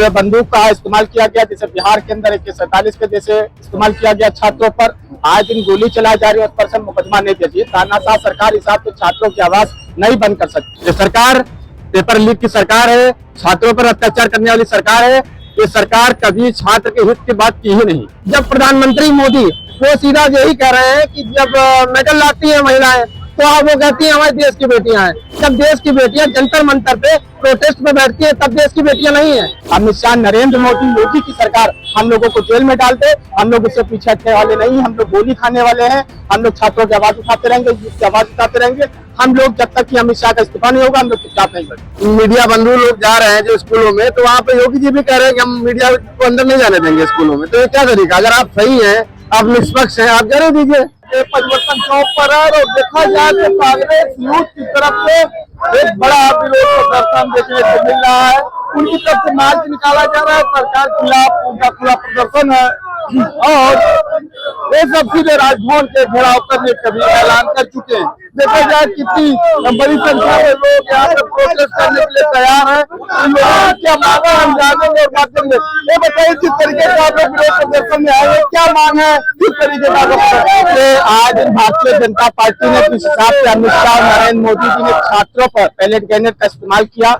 गोले बंदूक का इस्तेमाल किया गया, जैसे बिहार के अंदर AK-47 के जैसे इस्तेमाल किया गया छात्रों पर। आज दिन गोली चलाई जा रही है, उस पर से मुकदमा नहीं दीजिए। तानाशाह सरकार इस हिसाब से छात्रों की आवाज नहीं बंद कर सकती। ये सरकार पेपर लीक की सरकार है, छात्रों पर अत्याचार करने वाली सरकार है। ये सरकार कभी छात्र के हित की बात की ही नहीं। जब प्रधानमंत्री मोदी वो सीधा यही कह रहे हैं कि जब मेडल लाती है महिलाएं तो आप वो कहती है हमारे देश की बेटियां हैं। जब देश की बेटियां जंतर मंतर पे प्रोटेस्ट में बैठती है तब देश की बेटियां नहीं है। अमित शाह, नरेंद्र मोदी, योगी की सरकार हम लोगों को जेल में डाल दे, हम लोग उससे पीछे हटने वाले नहीं। हम लोग गोली खाने वाले हैं। हम लोग छात्रों की आवाज उठाते रहेंगे, यूथ की आवाज उठाते रहेंगे। हम लोग जब तक कि अमित शाह का इस्तीफा नहीं होगा हम लोग चुपचाप नहीं बैठेंगे। मीडिया बंधु लोग जा रहे हैं जो स्कूलों में, तो वहाँ पे योगी जी भी कह रहे हैं कि हम मीडिया को अंदर नहीं जाने देंगे स्कूलों में। तो ये क्या तरीका? अगर आप सही हैं, आप निष्पक्ष हैं, आप जाने दीजिए। परिवर्तन चौक पर है और देखा जाए तो कांग्रेस यूथ की तरफ से एक बड़ा विरोध प्रदर्शन देखने को मिल रहा है। उनकी तरफ से मार्च निकाला जा रहा है, सरकार के खिलाफ उनका खुला प्रदर्शन है और ये सब सीधे राजभवन के घेराव करने का भी ऐलान कर चुके हैं। देखा जाए कितनी बड़ी संख्या में लोग यहाँ पे प्रोटेस्ट करने के लिए तैयार हैं। इन लोगों की क्या मांग है हम जानेंगे और बात करेंगे। ये बताइए किस तरीके का आप विरोध प्रदर्शन में आए, क्या मांग है, किस तरीके का? आज भारतीय जनता पार्टी ने जिस हिसाब से अमित शाह और नरेंद्र मोदी जी ने छात्रों पर पैलेट ग्रेनेड का इस्तेमाल किया,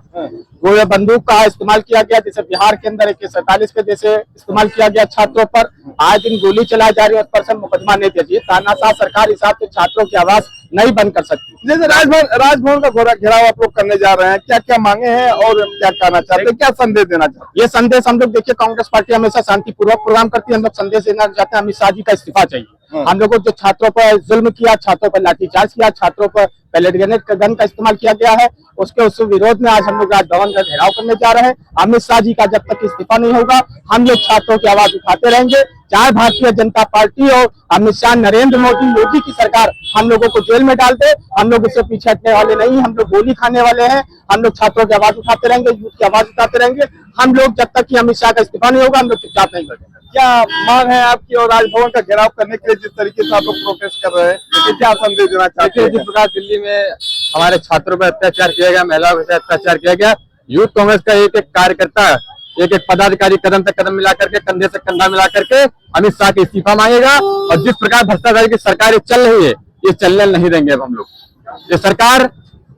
गोले बंदूक का इस्तेमाल किया गया, जैसे बिहार के अंदर AK-47 के जैसे इस्तेमाल किया गया छात्रों पर। आज दिन गोली चलाई जा रही है, उस पर से मुकदमा नहीं दीजिए। तानाशाह सरकार इस हिसाब से छात्रों की आवाज नहीं बंद कर सकती। जैसे राजभवन का घेराव आप लोग करने जा रहे हैं, क्या क्या मांगे हैं और क्या कहना चाहते हैं, क्या संदेश देना चाहते हैं? ये संदेश हम लोग देखिए, कांग्रेस पार्टी हमेशा शांतिपूर्वक प्रोग्राम करती है। हम लोग संदेश देना चाहते हैं अमित शाह जी का इस्तीफा चाहिए। हम लोगों को जो छात्रों पर जुल्म किया, छात्रों पर लाठीचार्ज किया, छात्रों पर पैलेट ग्रेनेड का गन का इस्तेमाल किया गया है, उस विरोध में आज हम लोग राजभवन का घेराव करने जा रहे हैं। अमित शाह जी का जब तक इस्तीफा नहीं होगा हम लोग छात्रों की आवाज उठाते रहेंगे। चाहे भारतीय जनता पार्टी और अमित शाह, नरेंद्र मोदी, योगी की सरकार हम लोगों को जेल में डाल दे, हम लोग उससे पीछे हटने वाले नहीं। हम लोग गोली खाने वाले हैं। हम लोग छात्रों की आवाज उठाते रहेंगे, यूथ की आवाज उठाते रहेंगे। हम लोग जब तक कि अमित शाह का इस्तीफा नहीं होगा हम लोग चुपचाप नहीं बैठेंगे। क्या मांग है आपकी और राजभवन का घेराव करने के लिए जिस तरीके से आप लोग प्रोटेस्ट कर रहे हैं, तो क्या संदेश देना चाहते हैं? जिस प्रकार दिल्ली में हमारे छात्रों पर अत्याचार किया गया, महिलाओं के साथ अत्याचार किया गया, यूथ कांग्रेस का एक एक कार्यकर्ता, एक एक पदाधिकारी कदम से कदम मिला करके, कंधे से कंधा मिला करके अमित शाह का इस्तीफा मांगेगा। और जिस प्रकार भ्रष्टाचार की सरकार चल रही है, ये चलने नहीं देंगे अब हम लोग। ये सरकार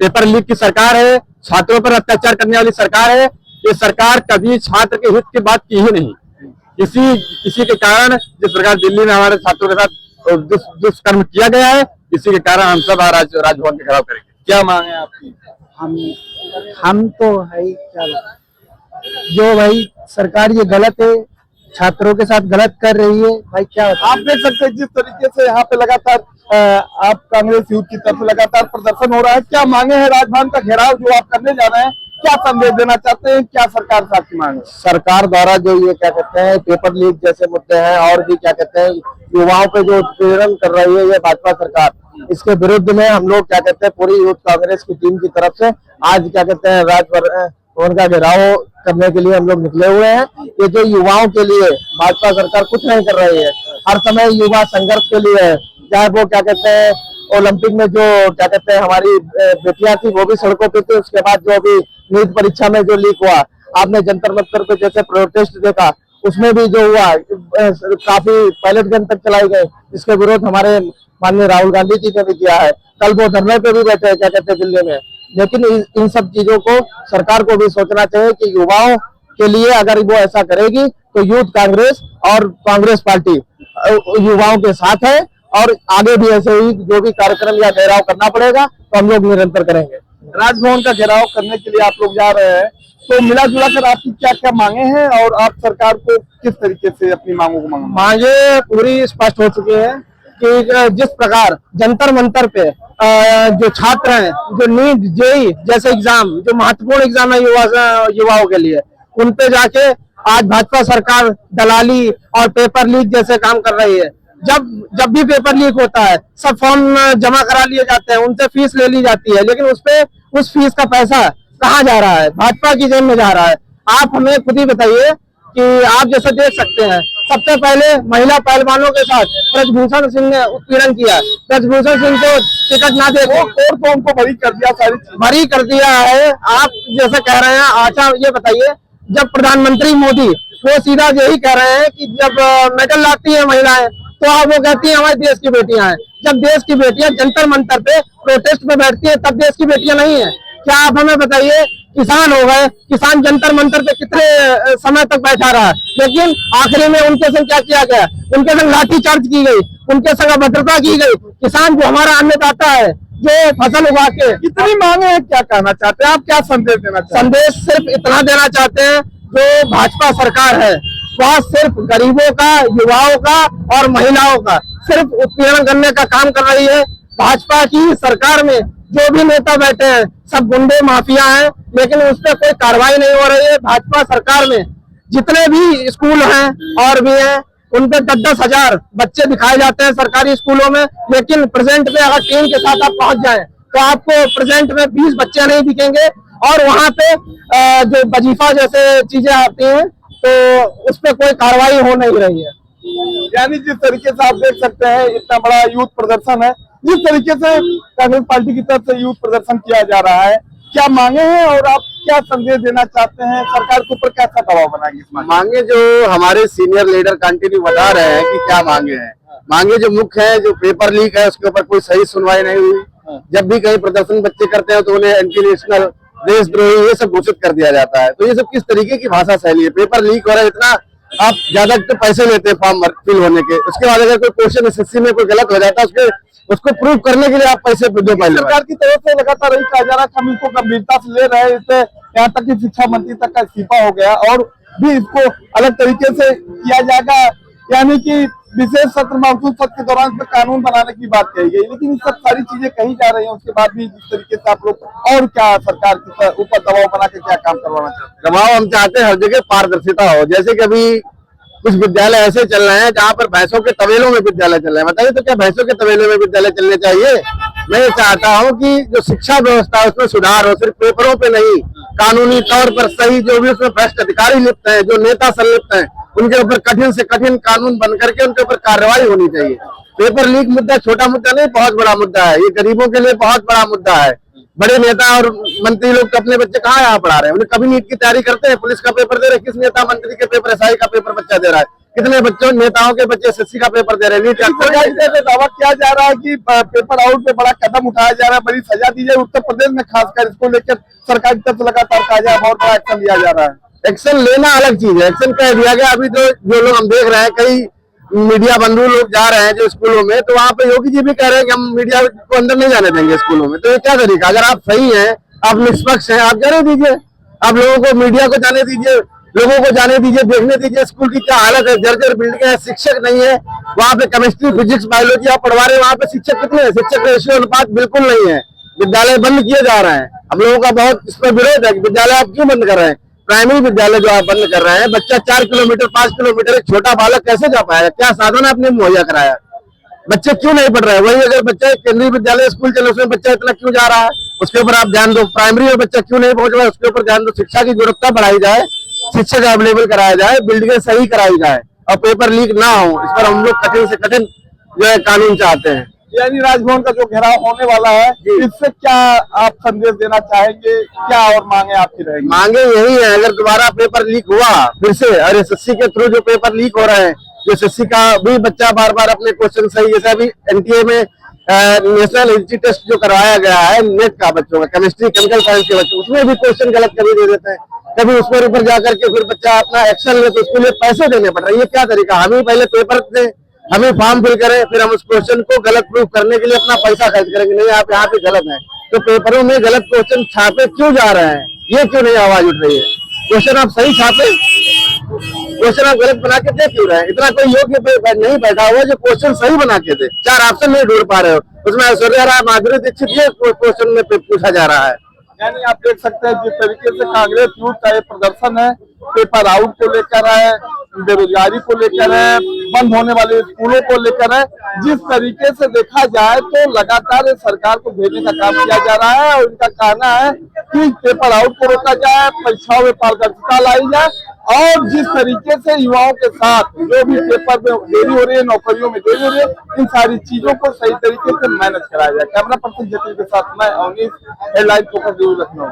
पेपर लीक की सरकार है, छात्रों पर अत्याचार करने वाली सरकार है। ये सरकार कभी छात्र के हित की बात की ही नहीं। इसी के कारण जिस प्रकार दिल्ली में हमारे छात्रों के साथ दुष्कर्म किया गया है, इसी के कारण हम सब राजभवन के घेराव करेंगे। क्या मांग है आपकी? हम तो है क्या जो भाई सरकार ये गलत है, छात्रों के साथ गलत कर रही है भाई। क्या आप देख सकते हैं जिस तरीके से यहाँ पे लगातार आप कांग्रेस यूथ की तरफ से लगातार प्रदर्शन हो रहा है। क्या मांगे हैं? राजभवन का घेराव जो आप करने जा रहे हैं, क्या संदेश देना चाहते हैं? क्या सरकार से आपकी मांग है? सरकार द्वारा जो ये क्या कहते हैं पेपर लीक जैसे मुद्दे हैं और भी क्या कहते हैं युवाओं पे जो उत्पीड़न कर रही है ये भाजपा सरकार, इसके विरुद्ध में हम लोग क्या कहते हैं पूरी यूथ कांग्रेस की टीम की तरफ से आज क्या कहते हैं राजभवन का घेराव करने के लिए हम लोग निकले हुए हैं। ये जो युवाओं के लिए भाजपा सरकार कुछ नहीं कर रही है, हर समय युवा संघर्ष के लिए है। चाहे वो क्या कहते हैं ओलंपिक में जो क्या कहते हैं हमारी बेटियां थी वो भी सड़कों पे थी, उसके बाद जो अभी नीट परीक्षा में जो लीक हुआ, आपने जंतर मंतर पे जैसे प्रोटेस्ट देखा, उसमें भी जो हुआ काफी पैलेट गन तक चलाई गई, इसके विरोध हमारे माननीय राहुल गांधी जी ने भी किया है। कल वो धरने पे भी बैठे हैं क्या कहते हैं दिल्ली में। लेकिन इन सब चीजों को सरकार को भी सोचना चाहिए कि युवाओं के लिए अगर वो ऐसा करेगी तो यूथ कांग्रेस और कांग्रेस पार्टी युवाओं के साथ है और आगे भी ऐसे ही जो भी कार्यक्रम या घेराव करना पड़ेगा तो हम लोग निरंतर करेंगे। राजभवन का घेराव करने के लिए आप लोग जा रहे हैं, तो मिला जुला कर आपकी क्या क्या मांगे हैं और आप सरकार को किस तरीके से अपनी मांगों को मांगे पूरी स्पष्ट हो चुकी है कि जिस प्रकार जंतर मंतर पे जो छात्र हैं, जो नीट जेई जैसे एग्जाम, जो महत्वपूर्ण एग्जाम है युवाओं के लिए, उन पे जाके आज भाजपा सरकार दलाली और पेपर लीक जैसे काम कर रही है। जब भी पेपर लीक होता है सब फॉर्म जमा करा लिए जाते हैं, उनसे फीस ले ली जाती है, लेकिन उस फीस का पैसा कहाँ जा रहा है? भाजपा की जेब में जा रहा है। आप हमें खुद ही बताइए कि आप जैसे देख सकते हैं सबसे पहले महिला पहलवानों के साथ ब्रजभूषण सिंह ने उत्पीड़न किया। ब्रजभूषण सिंह को टिकट ना दे कोर्ट को उनको बरी कर दिया, सारी बरी कर दिया है। आप जैसे कह रहे हैं, अच्छा ये बताइए जब प्रधानमंत्री मोदी वो सीधा यही कह रहे हैं कि जब मेडल लाती है महिलाएं तो आप वो कहती हैं हमारे देश की बेटियां हैं। जब देश की बेटियां जंतर मंतर पे प्रोटेस्ट में बैठती हैं तब देश की बेटियां नहीं है। क्या आप हमें बताइए, किसान हो गए, किसान जंतर मंतर पे कितने समय तक बैठा रहा, लेकिन आखिरी में उनके संग क्या किया गया, उनके संग लाठीचार्ज की गई, उनके संग अभद्रता की गई। किसान जो हमारा अन्नदाता है, जो फसल उगा के कितनी मांगे हैं, क्या कहना चाहते हैं आप, क्या संदेश देना चाहते हैं? संदेश सिर्फ इतना देना चाहते हैं, जो भाजपा सरकार है वह सिर्फ गरीबों का, युवाओं का और महिलाओं का सिर्फ उत्पीड़न करने का काम कर रही है। भाजपा की सरकार में जो भी नेता बैठे हैं सब गुंडे माफिया हैं, लेकिन उस पर कोई कार्रवाई नहीं हो रही है। भाजपा सरकार में जितने भी स्कूल हैं और भी हैं उन पे 10-10 हजार बच्चे दिखाए जाते हैं सरकारी स्कूलों में, लेकिन प्रेजेंट में अगर टीम के साथ आप पहुंच जाएं तो आपको प्रेजेंट में 20 बच्चे नहीं दिखेंगे। और वहां पे जो वजीफा जैसे चीजें आती हैं तो उस पर कोई कार्रवाई हो नहीं रही है। यानी जिस तरीके से आप देख सकते हैं इतना बड़ा यूथ प्रदर्शन है, जिस तरीके से कांग्रेस पार्टी की तरफ से यूथ प्रदर्शन किया जा रहा है, क्या मांगे हैं और आप क्या संदेश देना चाहते हैं, सरकार के ऊपर कैसा दबाव बनाएंगे इस मांगे जो हमारे सीनियर लीडर कंटिन्यू बता रहे हैं कि क्या मांगे हैं। मांगे जो मुख्य है, जो पेपर लीक है उसके ऊपर कोई सही सुनवाई नहीं हुई। जब भी कहीं प्रदर्शन बच्चे करते हैं तो उन्हें एंटी नेशनल, देशद्रोही ये सब घोषित कर दिया जाता है। तो ये सब किस तरीके की भाषा शैली है? पेपर लीक हो रहा है, इतना आप ज्यादा तो पैसे लेते हैं फॉर्म फिल होने के, उसके बाद अगर कोई क्वेश्चन एसएससी में कोई गलत हो जाता है उसको प्रूव करने के लिए आप पैसे दो पहले। सरकार की तरफ से लगातार यही कहा जा रहा है कि हम इसको गंभीरता से ले रहे हैं, इससे यहाँ तक कि शिक्षा मंत्री तक का इस्तीफा हो गया और भी इसको अलग तरीके से किया जाएगा, यानी कि विशेष सत्र मौजूद सत्र के दौरान इस पर कानून बनाने की बात कही गई। लेकिन ये सब सारी चीजें कही जा रही हैं, उसके बाद भी जिस तरीके से आप लोग और क्या सरकार के ऊपर दबाव बना के क्या काम करवाना चाहते हैं? दबाव हम चाहते हैं हर जगह पारदर्शिता हो। जैसे कि अभी कुछ विद्यालय ऐसे चल रहे हैं जहाँ पर भैंसों के तबेलों में विद्यालय चल रहे हैं। बताइए तो क्या भैंसों के तबेलों में विद्यालय चलने चाहिए? मैं ये चाहता हूँ कि जो शिक्षा व्यवस्था है उसमें सुधार हो, सिर्फ पेपरों पे नहीं, कानूनी तौर पर सही जो भी उसमें भ्रष्ट अधिकारी लिप्त हैं, जो नेता संलिप्त हैं, उनके ऊपर कठिन से कठिन कानून बन करके उनके ऊपर कार्रवाई होनी चाहिए। पेपर लीक मुद्दा छोटा मुद्दा नहीं, बहुत बड़ा मुद्दा है। ये गरीबों के लिए बहुत बड़ा मुद्दा है। बड़े नेता और मंत्री लोग तो अपने बच्चे कहाँ यहाँ पढ़ा रहे हैं? उन्हें कभी नीट की तैयारी करते हैं? पुलिस का पेपर दे रहे हैं, किस नेता मंत्री के पेपर एसआई का पेपर बच्चा दे रहा है? कितने बच्चों नेताओं के बच्चे एसएससी का पेपर दे रहे हैं? दावा किया जा रहा है कि पेपर आउट पे बड़ा कदम उठाया जा रहा है, बड़ी सजा दी जाए। उत्तर प्रदेश में खासकर इसको लेकर सरकार की तरफ से लगातार कहा जा रहा है, बहुत बड़ा एक्शन लिया जा रहा है। एक्शन लेना अलग चीज है, एक्शन कह दिया गया। अभी तो जो लोग हम देख रहे हैं, कई मीडिया बंधु लोग जा रहे हैं जो स्कूलों में, तो वहाँ पे योगी जी भी कह रहे हैं कि हम मीडिया को अंदर नहीं जाने देंगे स्कूलों में। तो ये क्या तरीका? अगर आप सही हैं, आप निष्पक्ष हैं, आप जाने दीजिए, आप लोगों को, मीडिया को जाने दीजिए, लोगों को जाने दीजिए, देखने दीजिए स्कूल की क्या हालत है। जर्जर बिल्डिंग है, शिक्षक नहीं है वहाँ पे, केमिस्ट्री, फिजिक्स, बायोलॉजी आप पढ़वा रहे हैं, वहाँ पे शिक्षक कितने हैं? शिक्षक रेशियो अनुपात बिल्कुल नहीं है। विद्यालय बंद किए जा रहे हैं। हम लोगों का बहुत इस पर विरोध है कि विद्यालय आप क्यों बंद कर रहे हैं? प्राइमरी विद्यालय जो आप बंद कर रहे हैं, बच्चा 4 किलोमीटर 5 किलोमीटर, एक छोटा बालक कैसे जा पाएगा? क्या साधन आपने मुहैया कराया? बच्चे क्यों नहीं पढ़ रहे हैं? वही अगर बच्चा केंद्रीय विद्यालय स्कूल चले उसमें बच्चा इतना क्यों जा रहा है, उसके ऊपर आप ध्यान दो। प्राइमरी में बच्चा क्यों नहीं पहुंच रहा है, उसके ऊपर ध्यान दो। शिक्षा की गुणवत्ता बढ़ाई जाए, शिक्षक अवेलेबल कराया जाए, बिल्डिंगें सही कराई जाए और पेपर लीक ना हो। इस पर हम लोग कठिन से कठिन जो है कानून चाहते हैं। यानी राजभवन का जो घेराव होने वाला है, इससे क्या आप संदेश देना चाहेंगे, क्या और मांगे आपकी रहेंगी? मांगे यही है, अगर दोबारा पेपर लीक हुआ फिर से, और एसएससी के थ्रू जो पेपर लीक हो रहे हैं, जो एसएससी का भी बच्चा बार बार अपने क्वेश्चन सही, जैसे अभी एनटीए में नेशनल एलिजिबिलिटी टेस्ट जो करवाया गया है नेट का बच्चों का, केमिस्ट्री केमिकल साइंस के बच्चों, उसमें भी क्वेश्चन गलत कभी दे देते हैं, कभी उस पर ऊपर जाकर के फिर बच्चा अपना एक्शन ले तो उसके लिए पैसे देने पड़ रहे हैं। ये क्या तरीका? हम ही पहले पेपर दें, हमें फॉर्म फिल करें, फिर हम उस क्वेश्चन को गलत प्रूफ करने के लिए अपना पैसा खर्च करेंगे। नहीं, आप यहाँ पे गलत है, तो पेपरों में गलत क्वेश्चन छापे क्यों जा रहे हैं? ये क्यों नहीं आवाज उठ रही है? क्वेश्चन आप सही छापे, क्वेश्चन आप गलत बना के दे क्यों रहे हैं? इतना कोई योग्य नहीं बैठा हुआ जो क्वेश्चन सही बना के दे। 4 ऑप्शन नहीं ढूंढ पा रहे हो, उसमें ऐश्वर्या राय, माधुरी दीक्षित ये क्वेश्चन में पूछा जा रहा है। यानी आप देख सकते हैं जिस तरीके से कांग्रेस यूथ का ये प्रदर्शन है, पेपर आउट को लेकर है, बेरोजगारी को लेकर है, बंद होने वाले स्कूलों को लेकर है, जिस तरीके से देखा जाए तो लगातार सरकार को भेजने का काम किया जा रहा है। और उनका कहना है कि पेपर आउट को रोका जाए, परीक्षाओं में पारदर्शिता लाई जाए, और जिस तरीके से युवाओं के साथ जो भी पेपर में देरी हो रही है, नौकरियों में देरी हो रही है, इन सारी चीजों को सही तरीके से मैनेज कराया जाए। कैमरा पर्सन जतिन के साथ मैं Avneesh, headline focus news Lucknow.